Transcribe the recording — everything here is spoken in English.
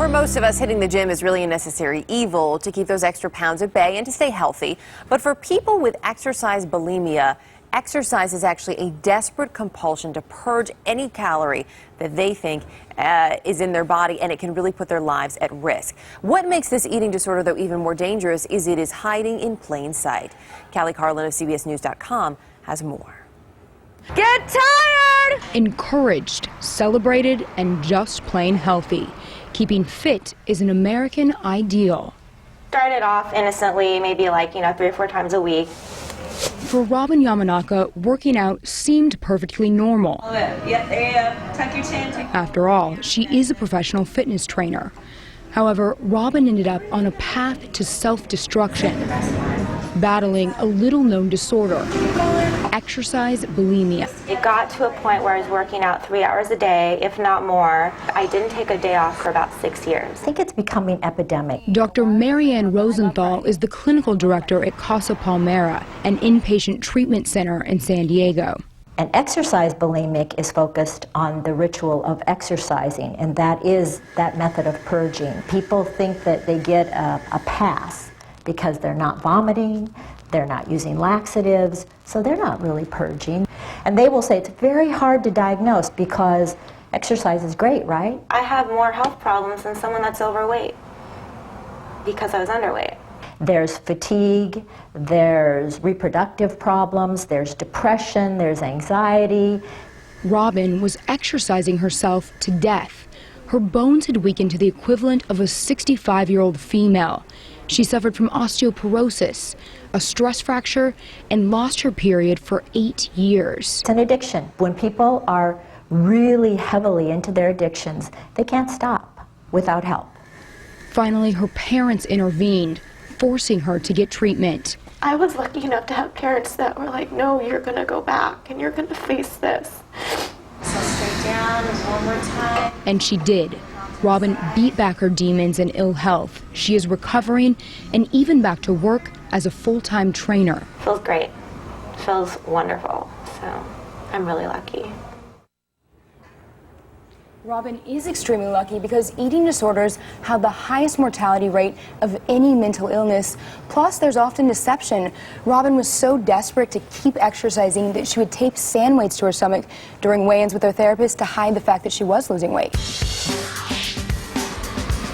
For most of us, hitting the gym is really a necessary evil to keep those extra pounds at bay and to stay healthy. But for people with exercise bulimia, exercise is actually a desperate compulsion to purge any calorie that they think is in their body, and it can really put their lives at risk. What makes this eating disorder, though, even more dangerous is it is hiding in plain sight. Callie Carlin of CBSNews.com has more. Get tired! Encouraged, celebrated, and just plain healthy. Keeping fit is an American ideal. Started off innocently, maybe 3 or 4 times a week. For Robin Yamanaka, working out seemed perfectly normal. Yep, there you go. Tuck your chin. After all, she is a professional fitness trainer. However, Robin ended up on a path to self-destruction, battling a little-known disorder, exercise bulimia. It got to a point where I was working out 3 hours a day, if not more. I didn't take a day off for about 6 years. I think it's becoming epidemic. Dr. Marianne Rosenthal is the clinical director at Casa Palmera, an inpatient treatment center in San Diego. An exercise bulimic is focused on the ritual of exercising, and that is that method of purging. People think that they get a pass because they're not vomiting, they're not using laxatives, so they're not really purging. And they will say it's very hard to diagnose because exercise is great, right? I have more health problems than someone that's overweight because I was underweight. There's fatigue, there's reproductive problems, there's depression, there's anxiety. Robin was exercising herself to death. Her bones had weakened to the equivalent of a 65-year-old female. She suffered from osteoporosis, a stress fracture, and lost her period for 8 years. It's an addiction. When people are really heavily into their addictions, they can't stop without help. Finally, her parents intervened, forcing her to get treatment. I was lucky enough to have parents that were like, no, you're going to go back and you're going to face this. So straight down, one more time. And she did. Robin beat back her demons and ill health. She is recovering and even back to work as a full-time trainer. Feels great. Feels wonderful. So I'm really lucky. Robin is extremely lucky because eating disorders have the highest mortality rate of any mental illness. Plus, there's often deception. Robin was so desperate to keep exercising that she would tape sand weights to her stomach during weigh-ins with her therapist to hide the fact that she was losing weight.